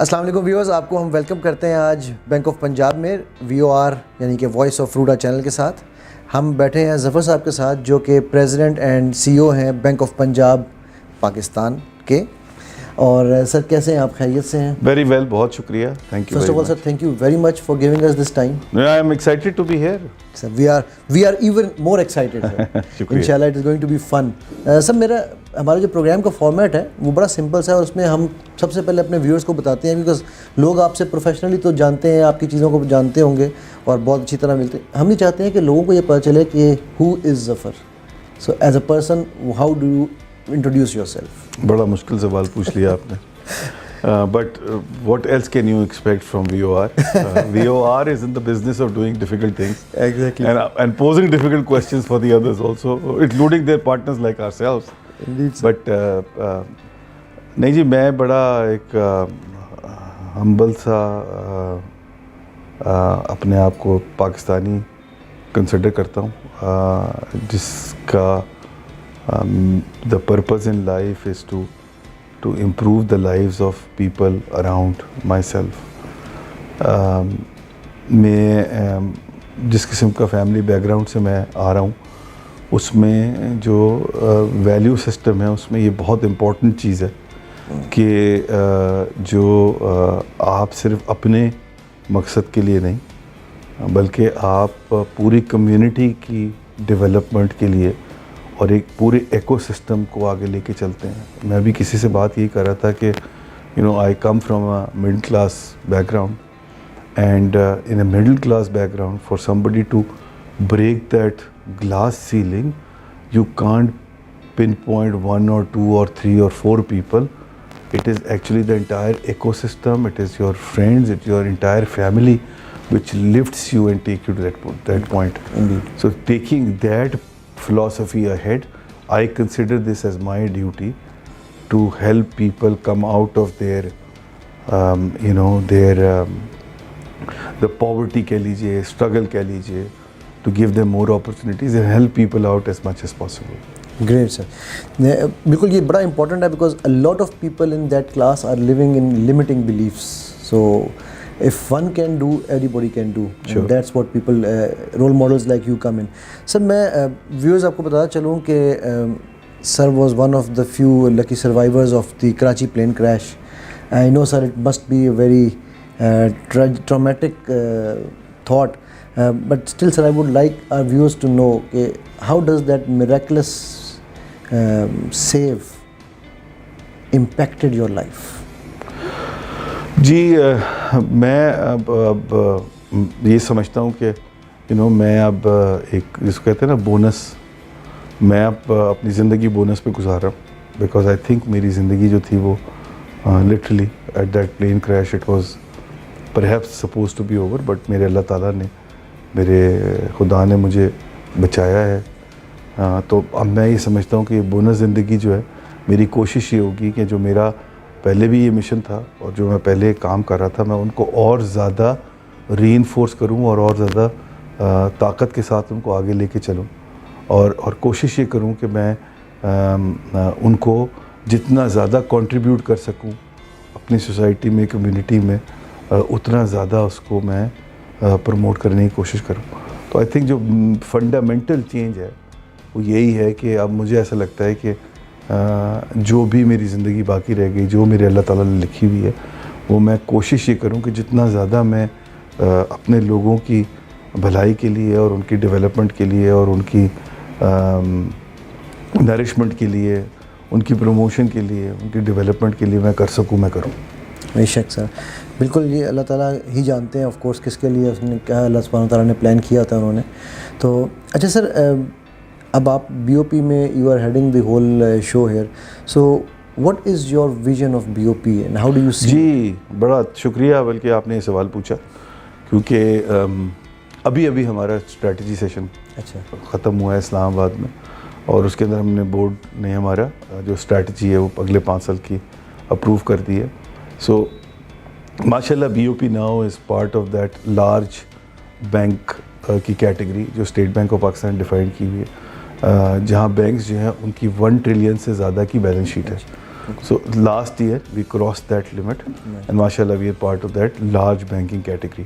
السلام علیکم ویورز، آپ کو ہم ویلکم کرتے ہیں آج بینک آف پنجاب میں VOR یعنی کہ وائس آف روڈا چینل کے ساتھ. ہم بیٹھے ہیں ظفر صاحب کے ساتھ جو کہ پریزیڈنٹ اینڈ CEO ہیں بینک آف پنجاب پاکستان کے. اور سر کیسے ہیں آپ؟ خیریت سے ہیں؟ ویری ویل، بہت شکریہ. Thank you. First of all sir thank you very much for giving us this time. I am excited to be here. Sir we are even more excited. انشاءاللہ it is going to be fun. Sir ہمارا جو programme کا format ہے وہ بڑا simple سا ہے اور اس میں ہم سب سے پہلے اپنے ویورز کو بتاتے ہیں بیکاز لوگ آپ سے پروفیشنلی تو جانتے ہیں، آپ کی چیزوں کو جانتے ہوں گے اور بہت اچھی طرح ملتے ہیں. ہم یہ چاہتے ہیں کہ لوگوں کو یہ پتہ چلے کہ who is Zafar. So as a person how do you introduce yourself? بڑا مشکل سوال پوچھ لیا آپ نے. But what else can you expect from VOR? VOR is in the business of doing difficult things. Exactly. And posing difficult questions for the others also, including their partners like ourselves. Indeed, sir. But نہیں جی، میں بڑا ایک ہمبل سا اپنے آپ کو Pakistani consider کرتا ہوں، جس کا the purpose in life is to improve the lives of people around myself. میں جس قسم کا فیملی بیک گراؤنڈ سے میں آ رہا ہوں اس میں جو ویلیو سسٹم ہے اس میں یہ بہت امپورٹنٹ چیز ہے کہ جو آپ صرف اپنے مقصد کے لیے نہیں بلکہ آپ پوری کمیونٹی کی ڈیولپمنٹ کے لیے اور ایک پورے ایکو سسٹم کو آگے لے کے چلتے ہیں. میں بھی کسی سے بات یہی کر رہا تھا کہ I come from a middle class background and in a middle class background for somebody to break that glass ceiling you can't pinpoint 1 or 2 or 3 or 4 people. It is actually the entire ecosystem, it is your friends, it is your entire family which lifts you and take you to that point. Indeed. So taking that philosophy ahead, I consider this as my duty to help people come out of their the poverty keh lijiye, struggle keh lijiye, to give them more opportunities and help people out as much as possible. Great sir. بالکل یہ بڑا important ہے because a lot of people in that class are living in limiting beliefs. So if one can do, everybody can do. Sure. And that's what people, role models like you come in. Sir, میں viewers آپ کو بتاتا چلوں کہ sir was one of the few lucky survivors of the Karachi plane crash. I know, sir, it must be a very traumatic thought. But still, sir, I would like our viewers to know how does that miraculous save impacted your life? جی میں اب یہ سمجھتا ہوں کہ میں اب ایک جس کو کہتے ہیں نا بونس، میں اب اپنی زندگی بونس پہ گزار رہا ہوں بیکاز آئی تھنک میری زندگی جو تھی وہ literally at that plane crash it was perhaps suppose to be over, but میرے اللہ تعالیٰ نے، میرے خدا نے مجھے بچایا ہے. تو اب میں یہ سمجھتا ہوں کہ یہ بونس زندگی جو ہے، میری کوشش یہ ہوگی کہ جو میرا پہلے بھی یہ مشن تھا اور جو میں پہلے کام کر رہا تھا میں ان کو اور زیادہ ری انفورس کروں اور زیادہ طاقت کے ساتھ ان کو آگے لے کے چلوں اور کوشش یہ کروں کہ میں ان کو جتنا زیادہ کنٹریبیوٹ کر سکوں اپنی سوسائٹی میں، کمیونٹی میں، اتنا زیادہ اس کو میں پروموٹ کرنے کی کوشش کروں. تو آئی تھنک جو فنڈامنٹل چینج ہے وہ یہی ہے کہ اب مجھے ایسا لگتا ہے کہ جو بھی میری زندگی باقی رہ گئی، جو میرے اللہ تعالیٰ نے لکھی ہوئی ہے، وہ میں کوشش یہ کروں کہ جتنا زیادہ میں اپنے لوگوں کی بھلائی کے لیے اور ان کی ڈیولپمنٹ کے لیے اور ان کی نرشمنٹ کے لیے، ان کی پروموشن کے لیے، ان کی ڈیولپمنٹ کے لیے میں کر سکوں میں کروں. بے شک سر، بالکل یہ اللہ تعالیٰ ہی جانتے ہیں آف کورس کس کے لیے اس نے کہا، اللہ سبحانہ تعالیٰ نے پلان کیا تھا انہوں نے. تو اچھا سر، اب آپ BOP میں you are heading the whole show here, so what is your vision of BOP and how do you see? جی بڑا شکریہ بلکہ آپ نے یہ سوال پوچھا، کیونکہ ابھی ہمارا اسٹریٹجی سیشن ختم ہوا ہے اسلام آباد میں اور اس کے اندر ہم نے بورڈ نے ہمارا جو اسٹریٹجی ہے وہ اگلے 5 سال کی اپروو کر دی ہے. سو ماشاء اللہ BOP now is part of that large bank کی کیٹیگری جو state bank of Pakistan define کی ہوئی ہے، جہاں بینکس جو ہیں ان کی 1 ٹریلین سے زیادہ کی بیلنس شیٹ ہے. So last year we crossed that limit and mashallah we are part of that large banking category.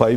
5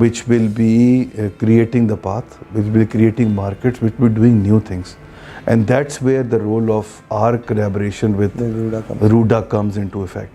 which will be creating the path, which will be creating markets, which will be doing new things. And that's where the role of our collaboration with Ruda comes into effect.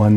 1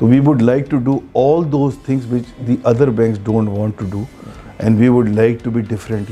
So we would like to do all those things which the other banks don't want to do, and we would like to be different.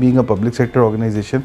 being a public sector organization,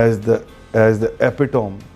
as the epitome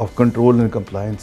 of control and compliance.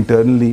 internally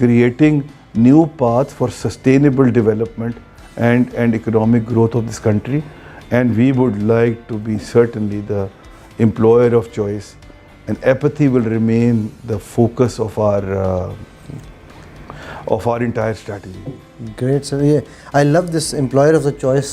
creating new paths for sustainable development and economic growth of this country, and we would like to be certainly the employer of choice, and apathy will remain the focus of our entire strategy. Great sir. Yeah, I love this employer of the choice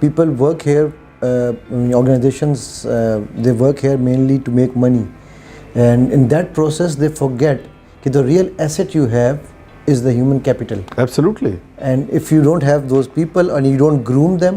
people work here, organizations they work here mainly to make money, and in that process they forget that the real asset you have is the human capital. Absolutely. And if you don't have those people and you don't groom them,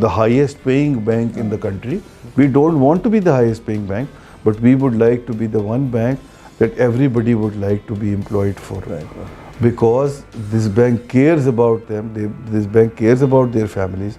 the highest paying bank in the country. We don't want to be the highest paying bank, but we would like to be the one bank that everybody would like to be employed for. Right. Because this bank cares about them, this bank cares about their families.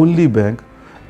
only bank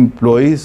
employees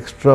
extra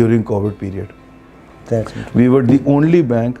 during COVID period. We were the only bank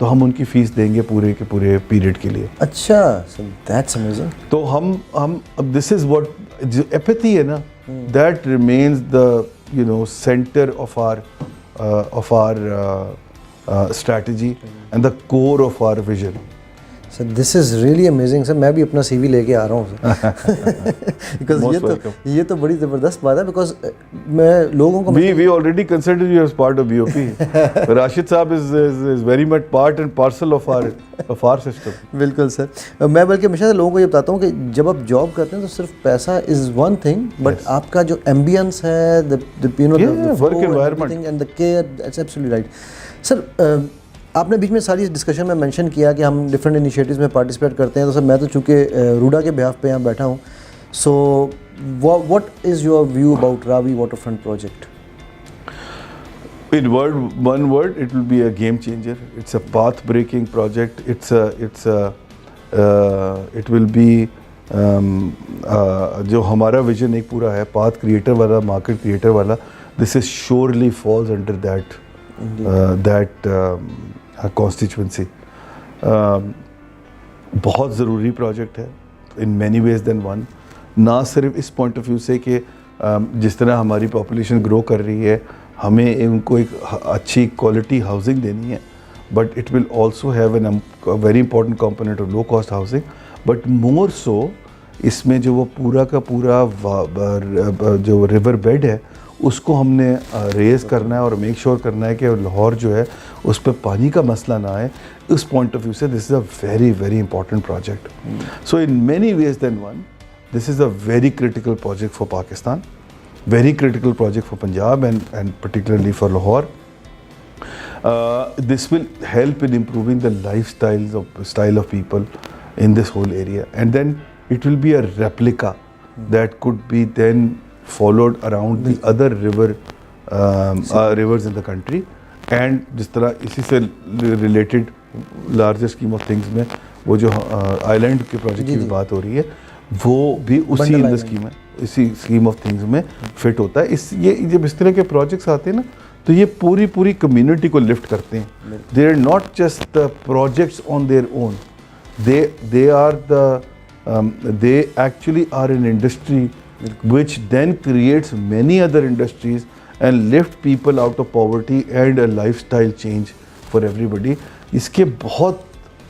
تو ہم ان کی face دیں گے پورے کے پورے period کے لیے. اچھا, so that's amazing. تو ہم دس از واٹ جو ایپیتھی ہے نا, that remains the you know centre of our strategy and the core of our vision. Sir this is really amazing sir. میں بھی اپنا سی وی لے کے آ رہا ہوں سر, بیکاز یہ تو بڑی زبردست بات ہے, بیکاز میں لوگوں کو we already consider you as part of BOP. Rashid صاحب is very much part and parcel of our system. بالکل سر. میں بلکہ ہمیشہ لوگوں کو یہ بتاتا ہوں کہ جب آپ جاب کرتے ہیں تو صرف پیسہ از ون تھنگ, بٹ آپ کا جو ایمبینس ہے, work environment and the care, that's absolutely right. سر آپ نے بیچ میں ساری ڈسکشن میں مینشن کیا کہ ہم ڈفرینٹ انیشیٹیوز میں پارٹیسپیٹ کرتے ہیں. تو سر میں تو چونکہ روڈا کے بہاف پہ یہاں بیٹھا ہوں, so what is your view about Ravi waterfront project? In one word, it will be a game changer. It's a path-breaking project. It will be جو ہمارا ویژن ایک پورا ہے پاتھ کریٹر والا, مارکیٹ کریٹر والا, this is surely falls under that constituency. بہت ضروری project ہے in many ways than one. نہ صرف اس پوائنٹ آف ویو سے کہ جس طرح ہماری پاپولیشن گرو کر رہی ہے ہمیں ان کو ایک اچھی کوالٹی ہاؤسنگ دینی ہے, but it will also have an very important component of low cost housing. But more so اس میں جو وہ پورا کا پورا جو ریور بیڈ ہے اس کو ہم نے ریز کرنا ہے اور میک شور کرنا ہے کہ لاہور جو ہے اس پہ پانی کا مسئلہ نہ آئے. اس پوائنٹ آف ویو سے this is a very very important project. So in many ways then one, this is a very critical project for Pakistan, very critical project for Punjab and particularly for Lahore. This will help in improving the style of people in this whole area, and then it will be a replica that could be then followed around the other rivers in the country. And جس طرح اسی سے related larger scheme of things میں وہ جو island کے project کی بات ہو رہی ہے وہ بھی اسی اسکیم ہے, اسی اسکیم آف تھنگز میں فٹ ہوتا ہے. یہ جب اس طرح کے پروجیکٹس آتے ہیں نا تو یہ پوری کمیونٹی کو لفٹ کرتے ہیں. They are not just the projects on their own, they actually are an industry which then creates many other industries and lift people out of poverty and a lifestyle change for everybody. اس کے بہت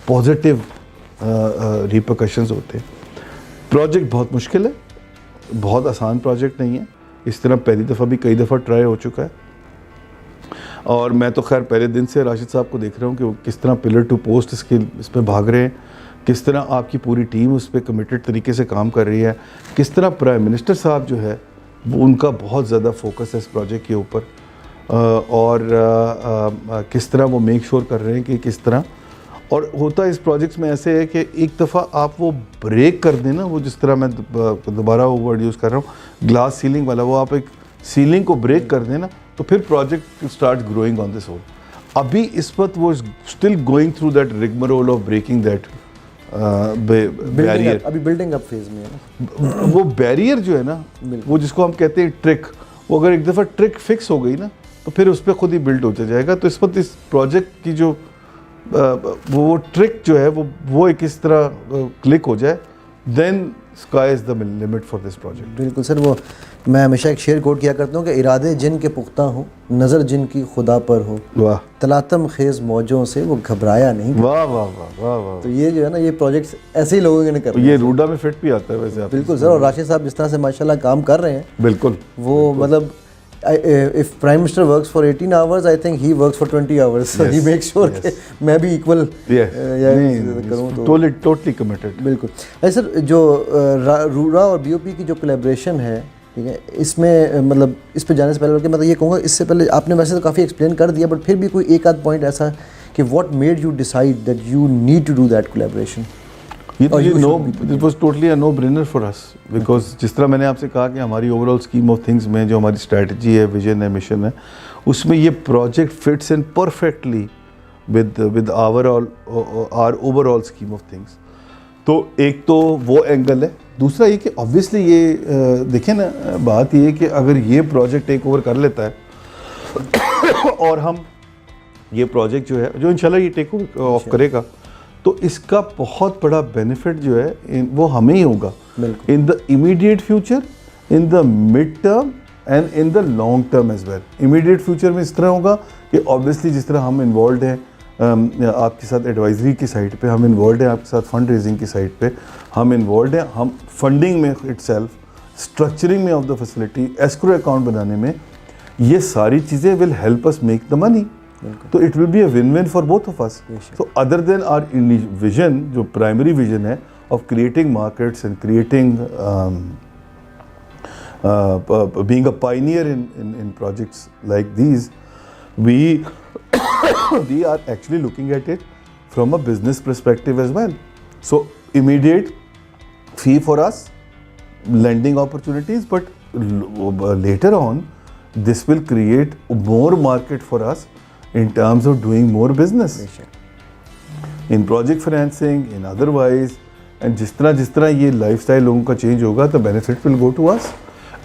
positive repercussions ہوتے ہیں. Project بہت مشکل ہے, بہت آسان project نہیں ہے. اس طرح پہلی دفعہ بھی کئی دفعہ ٹرائی ہو چکا ہے, اور میں تو خیر پہلے دن سے راشد صاحب کو دیکھ رہا ہوں کہ وہ کس طرح پلر ٹو پوسٹ اس پہ بھاگ رہے ہیں, کس طرح آپ کی پوری ٹیم اس پہ کمیٹڈ طریقے سے کام کر رہی ہے, کس طرح پرائم منسٹر صاحب جو ہے وہ ان کا بہت زیادہ فوکس ہے اس پروجیکٹ کے اوپر, اور کس طرح وہ میک شور کر رہے ہیں کہ کس طرح. اور ہوتا ہے اس پروجیکٹس میں ایسے ہے کہ ایک دفعہ آپ وہ بریک کر دیں نا, وہ جس طرح میں دوبارہ وہ ورڈ یوز کر رہا ہوں گلاس سیلنگ والا, وہ آپ ایک سیلنگ کو بریک کر دیں نا تو پھر project start growing on this whole. ابھی اس وقت وہ still going through that rigmarole of breaking that barrier. ابھی بلڈنگ اپ فیز میں ہے. وہ بیریئر جو ہے نا, وہ جس کو ہم کہتے ہیں ٹرک, وہ اگر ایک دفعہ ٹرک فکس ہو گئی نا تو پھر اس پہ خود ہی بلڈ ہوتا جائے گا. تو اس وقت اس پروجیکٹ کی جو وہ ٹرک جو ہے وہ ایک اس طرح کلک ہو جائے, then sky is the limit for this project. بالکل سر. وہ میں ہمیشہ ایک شعر کوٹ کیا کرتا ہوں کہ ارادے جن کے پختہ ہوں, نظر جن کی خدا پر ہو, واہ تلاطم خیز موجوں سے وہ گھبرایا نہیں. واہ واہ واہ واہ واہ. تو یہ جو ہے نا یہ پروجیکٹس ایسے ہی لوگوں نے کر رہے ہیں. یہ روڈا میں فٹ بھی آتا ہے ویسے. بالکل سر. اور راشد صاحب جس طرح سے ماشاءاللہ کام کر رہے ہیں, بالکل وہ مطلب if Prime Minister works for 18 hours, I think he works for 20 hours. So he makes sure کہ میں بھی equal کروں. totally committed. بالکل. سر جو روڈا اور بی او پی کی جو کولیبریشن ہے, ٹھیک ہے, اس میں مطلب اس پہ جانے سے پہلے میں تو یہ کہوں گا, اس سے پہلے آپ نے ویسے تو کافی ایکسپلین کر دیا, بٹ پھر بھی کوئی ایک آدھ پوائنٹ ایسا کہ what made you decide that you need to do that collaboration? It was totally a no-brainer for us, because جس طرح میں نے آپ سے کہا کہ ہماری over all scheme of things میں جو ہماری اسٹریٹجی ہے, ویژن ہے, مشن ہے, اس میں یہ project fits in perfectly with our overall scheme of things. تو ایک تو وہ اینگل ہے. دوسرا یہ کہ آبویسلی یہ دیکھیں نا, بات یہ ہے کہ اگر یہ پروجیکٹ ٹیک اوور کر لیتا ہے اور ہم یہ پروجیکٹ جو ہے جو انشاءاللہ یہ ٹیک آف کرے گا تو اس کا بہت بڑا بینیفٹ جو ہے وہ ہمیں ہی ہوگا in the immediate future, in the mid term and in the long term as well. Immediate future میں اس طرح ہوگا کہ آبویسلی جس طرح ہم انوالوڈ ہیں آپ کے ساتھ ایڈوائزری کی سائٹ پہ, ہم انوالوڈ ہیں آپ کے ساتھ فنڈ ریزنگ کی سائٹ پہ, ہم انوالوڈ ہیں ہم فنڈنگ میں اٹ سیلف, اسٹرکچرنگ میں of the facility, escrow account بنانے میں, یہ ساری چیزیں will help us make the money. تو it will be a win win for both of us. So other than our vision, جو پرائمری ویژن ہے of creating markets and creating being a pioneer in projects like these, we are actually looking at it from a business perspective as well. So immediate fee for us, lending opportunities, but later on this will create more market for us in terms of doing more business in project financing, in otherwise. And جس طرح یہ life style لوگوں کا change ہوگا تو benefit will go to us.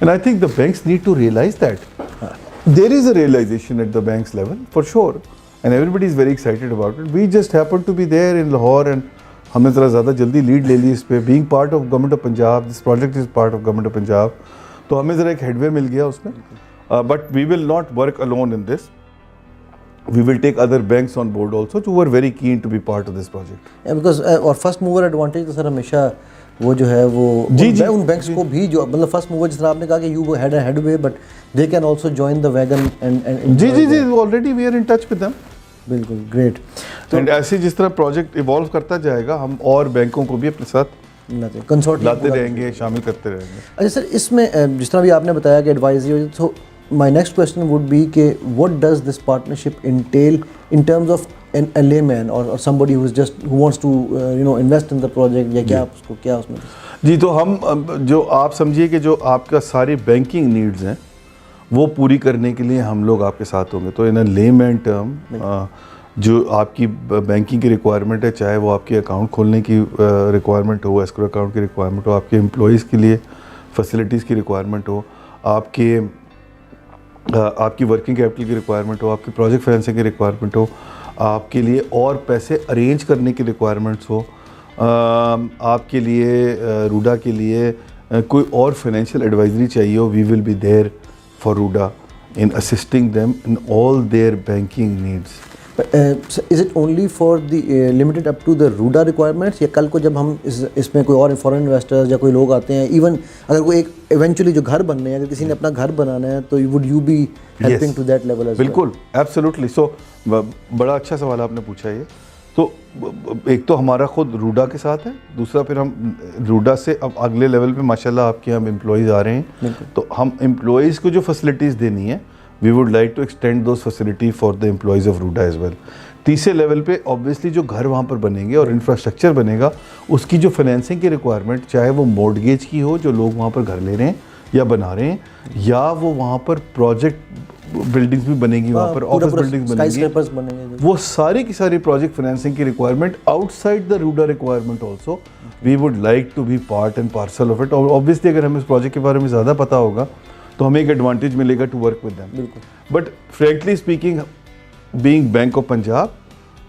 And I think the banks need to realize that. There is a realization at the banks level, for sure. And everybody is very excited about it. We just happen to be there in Lahore and ہم نے ذرا زیادہ جلدی lead لے لی اس پہ. Being part of Government of Punjab, this project is part of Government of Punjab. تو ہمیں ذرا ایک ہیڈ وے مل گیا اس میں. But we will not work alone in this. We will take other banks on board also who are very keen to be part of this project. Yeah, because اور first mover advantage تو سر ہمیشہ وہ جو ہے وہ ان banks کو بھی جو مطلب فرسٹ موور جس طرح آپ نے کہا کہ you had a headway but they can also join the wagon and جی already we are in touch with them. بالکل گریٹ. اینڈ ایسے جس طرح پروجیکٹ ایوالو کرتا جائے گا ہم اور بینکوں کو بھی اپنے ساتھ لاتے رہیں گے, شامل کرتے رہیں گے. اچھا سر, اس میں جس طرح بھی آپ نے بتایا کہ ایڈوائزری, تو my next question would be کہ what does this partnership entail in terms of a layman or somebody who wants to invest in the project, یا کیا اس کو کیا اس میں. جی تو ہم جو آپ سمجھیے کہ جو آپ کا ساری بینکنگ نیڈز ہیں وہ پوری کرنے کے لیے ہم لوگ آپ کے ساتھ ہوں گے. تو ان اے لیمین ٹرم جو آپ کی بینکنگ کی ریکوائرمنٹ ہے, چاہے وہ آپ کے اکاؤنٹ کھولنے کی ریکوائرمنٹ ہو, ایسکرو اکاؤنٹ کی ریکوائرمنٹ ہو, آپ کے امپلائیز کے لیے فیسلٹیز کی ریکوائرمنٹ ہو, آپ کی ورکنگ کیپٹل کی ریکوائرمنٹ ہو, آپ کی پروجیکٹ فائنینسنگ کی ریکوائرمنٹ ہو, آپ کے لیے اور پیسے ارینج کرنے کی ریکوائرمنٹس ہو, آپ کے لیے روڈا کے لیے کوئی اور فائنینشیل ایڈوائزری چاہیے ہو, we will be there for RUDA in assisting them in all their banking needs. So is it only for the limited up to the RUDA requirements, یا کل کو جب ہم اس میں کوئی اور فورن انویسٹرز یا کوئی لوگ آتے ہیں, ایون اگر کوئی ایک ایونچولی جو گھر بننے ہیں, اگر کسی نے اپنا گھر بنانا ہے تو would you be helping to that level as well? بالکل, absolutely. So بڑا اچھا سوال آپ نے پوچھا. یہ تو ایک تو ہمارا خود روڈا کے ساتھ ہے, دوسرا پھر ہم روڈا سے اب اگلے لیول پہ ماشاءاللہ آپ کے ہم امپلائیز آ رہے ہیں, تو ہم امپلائیز کو جو فیسلٹیز دینی ہے we would like to extend those facility for the employees of روڈا as well. تیسرے لیول پہ obviously جو گھر وہاں پر بنیں گے اور انفراسٹرکچر بنے گا, اس کی جو فائنینسنگ کی ریکوائرمنٹ, چاہے وہ مورٹگیج کی ہو جو لوگ وہاں پر گھر لے رہے ہیں یا بنا رہے ہیں, یا وہ وہاں پر پروجیکٹ بلڈنگز بھی بنے گی, وہاں پر آفس بلڈنگز بنیں گی, وہ ساری کی ساری پروجیکٹ فائنینسنگ کی requirement outside the RUDA requirement also we would like to be part and parcel of it. اور obviously اگر ہمیں اس پروجیکٹ کے بارے میں زیادہ پتہ ہوگا تو ہمیں ایک ایڈوانٹیج ملے گا to work with them. But frankly speaking, being bank of Punjab,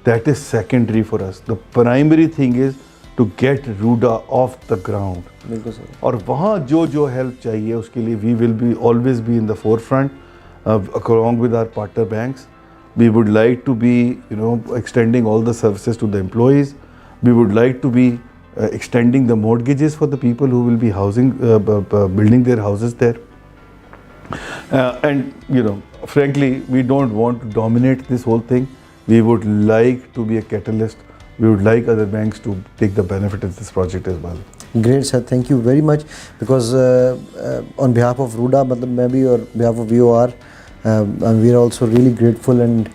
that is secondary for us. The primary thing is to get RUDA off the ground, اور وہاں جو ہیلپ چاہیے اس کے لیے we will be always be in the forefront along with our partner banks. We would like to be extending all the services to the employees. We would like to be extending the mortgages for the people who will be building their houses there. And frankly we don't want to dominate this whole thing. We would like to be a catalyst. We would like other banks to take the benefit of this project as well. Great sir, thank you very much, because on behalf of RUDA, matlab main bhi, or behalf of VOR, we are also really grateful and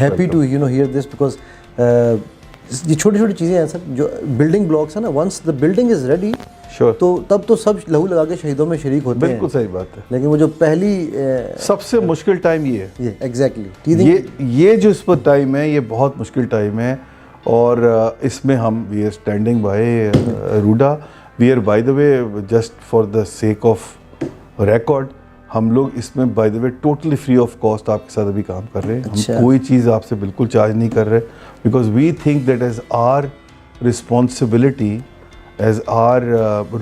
happy to hear this, because یہ چھوٹی چھوٹی چیزیں ہیں سر جو building blocks ہیں نا, once the building is ready تو تب تو سب لہو لگا کے شہیدوں میں شریک ہوتے ہیں. بالکل صحیح بات ہے, لیکن وہ جو پہلی سب سے مشکل ٹائم یہ ہے. ایگزیکٹلی یہ جو اس پر ٹائم ہے, یہ بہت مشکل ٹائم ہے, اور اس میں ہم we are standing by Roda. We are by the way, just for the sake of record, ہم لوگ اس میں by the way totally free of cost آپ کے ساتھ ابھی کام کر رہے ہیں. ہم کوئی چیز آپ سے بالکل چارج نہیں کر رہے, because we think that is our responsibility, as our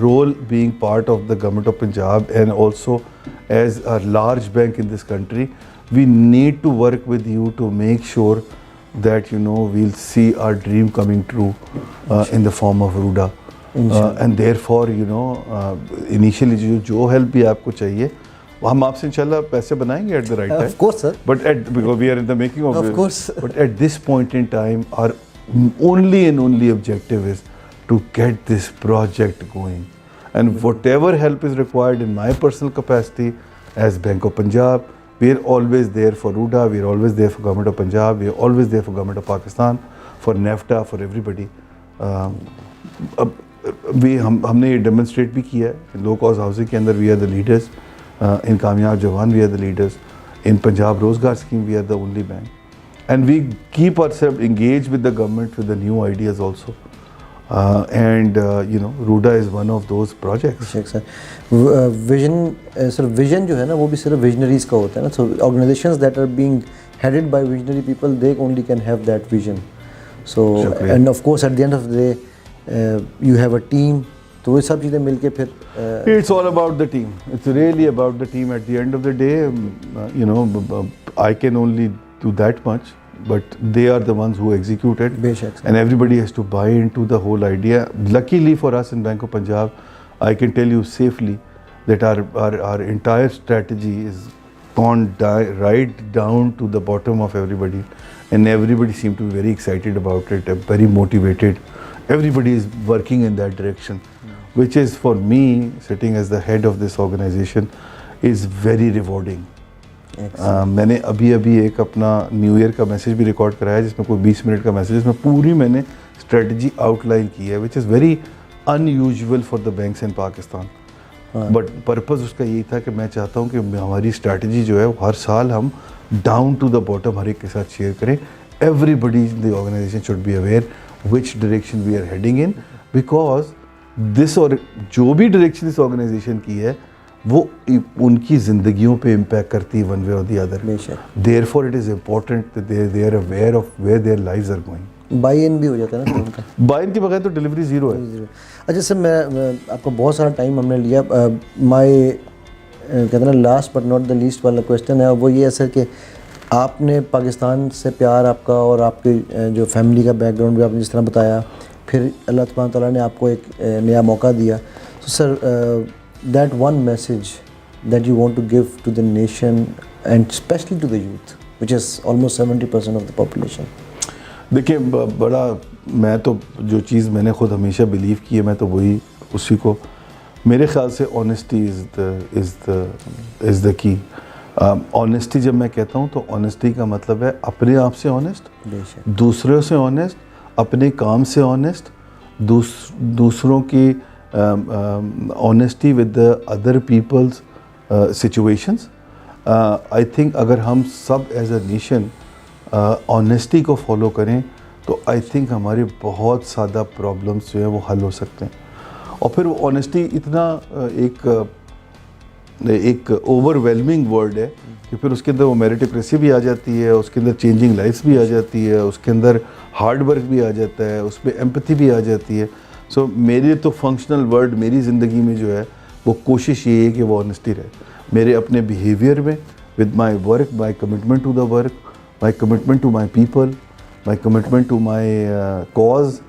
role being part of the government of Punjab and also as a large bank in this country, we need to work with you to make sure that we'll see our dream coming true in the form of Ruda. And therefore initially جو help بھی آپ کو چاہیے ہم آپ سے انشاءاللہ پیسے بنائیں گے at the right time. Of course, sir. But because we are in the making of Of course. But at this point in time, our only and only objective is to get this project going. And whatever help is required in my personal capacity as Bank of Punjab, we are always there for Ruda, we are always there for Government of Punjab, we are always there for Government of Pakistan, for NAFTA, for everybody. ہم نے یہ demonstrate بھی کیا ہے لو cost housing کے اندر. وی are the leaders in Kamyab Jawan, we are the leaders in Punjab Rozgar scheme, we are the only bank. And we keep our self engage with the government with the new ideas also. And Roda is one of those projects. Vision sir, vision جو ہے نا وہ بھی صرف ویژنریز کا ہوتا ہے نا. So organizations that are being headed by visionary people, they only can have that vision. So and of course at the end of the day you have a team, تو وہ سب چیزیں مل کے پھر it's all about the team. It's really about the team. At the end of the day, I can only do that much, but they are the ones who execute it. And everybody has to buy into the whole idea. Luckily for us in Bank of Punjab, I can tell you safely that our entire strategy is gone right down to the bottom of everybody, and everybody seemed to be very excited about it, very motivated. Everybody is working in that direction, which is for me, sitting as the head of this organization, is very rewarding. میں نے ابھی ایک اپنا new year کا message بھی record کرایا جس میں کوئی 20 منٹ کا میسیج, اس میں پوری میں نے اسٹریٹجی آؤٹ لائن کی ہے, which is very unusual for the banks in Pakistan. But purpose اس کا یہی تھا کہ میں چاہتا ہوں کہ ہماری اسٹریٹجی جو ہے ہر سال ہم ڈاؤن ٹو دا باٹم ہر ایک کے ساتھ شیئر کریں. Everybody in the organization should be aware which direction we are heading in, because this اور جو بھی ڈائریکشن اس آرگنائزیشن کی ہے وہ ان کی زندگیوں پہ امپیکٹ کرتی ہے one way or the other. Therefore it is important that they are aware of where their lives are going. Buy in بھی ہو جاتا ہے نا ان کا. بائی ان کے بغیر تو ڈلیوری زیرو ہے. اچھا سر, میں آپ کو بہت سارا ٹائم ہم نے لیا. مائی کہتے ہیں نا last but not the least والا کویشچن ہے, وہ یہ ہے سر کہ آپ نے پاکستان سے پیار آپ کا اور آپ کے جو فیملی کا بیک گراؤنڈ بھی آپ نے جس طرح بتایا, پھر اللہ تبارک تعالیٰ نے آپ کو ایک نیا موقع دیا. تو sir that one message that you want to give to the nation and specially to the youth which is almost 70% of the population. دیکھیے بڑا میں تو جو چیز میں نے خود ہمیشہ بلیو کی ہے میں تو وہی اسی کو, میرے خیال سے آنیسٹی از دا کی. آنیسٹی جب میں کہتا ہوں تو آنیسٹی کا مطلب ہے اپنے آپ سے آنیسٹ, دوسروں سے آنیسٹ, اپنے کام سے آنیسٹ, دوسروں کی honesty with the other people's situations. I think اگر ہم سب ایز اے نیشن آنیسٹی کو فالو کریں تو آئی تھنک ہماری بہت سادہ پرابلمس جو ہیں وہ حل ہو سکتے ہیں. اور پھر وہ آنیسٹی اتنا ایک اوور ویلمنگ ورڈ ہے کہ پھر اس کے اندر وہ میریٹوکریسی بھی آ جاتی ہے, اس کے اندر چینجنگ لائفس بھی آ جاتی ہے, اس کے اندر ہارڈ ورک بھی آ جاتا ہے, اس میں ایمپتھی بھی آ جاتی ہے. سو میرے تو فنکشنل ورڈ میری زندگی میں جو ہے وہ کوشش یہ ہے کہ وہ آنیسٹی رہے میرے اپنے بیہیویئر میں, with my work, my commitment to the work, my commitment to my people, my commitment to my cause,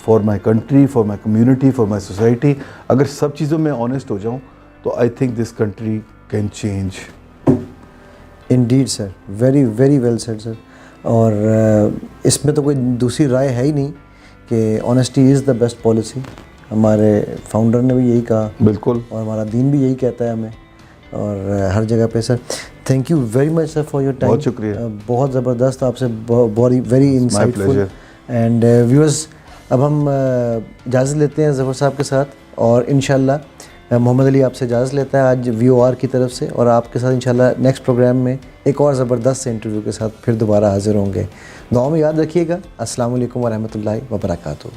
for my country, for my community, for my society. اگر سب چیزوں میں آنیسٹ ہو جاؤں تو I think this country can change. Indeed sir, very very well said sir. اور اس میں تو کوئی دوسری رائے ہے ہی نہیں کہ honesty is the best policy. ہمارے فاؤنڈر نے بھی یہی کہا, بالکل, اور ہمارا دین بھی یہی کہتا ہے ہمیں, اور ہر جگہ پہ. Sir thank you very much sir for your time. بہت شکریہ, بہت زبردست, آپ سے very insightful. And viewers, اب ہم اجازت لیتے ہیں ظفر صاحب کے ساتھ, اور انشاءاللہ محمد علی آپ سے اجازت لیتا ہے آج VOR کی طرف سے, اور آپ کے ساتھ انشاءاللہ نیکسٹ پروگرام میں ایک اور زبردست سے انٹرویو کے ساتھ پھر دوبارہ حاضر ہوں گے. دعاؤں میں یاد رکھیے گا. السلام علیکم ورحمۃ اللہ وبرکاتہ.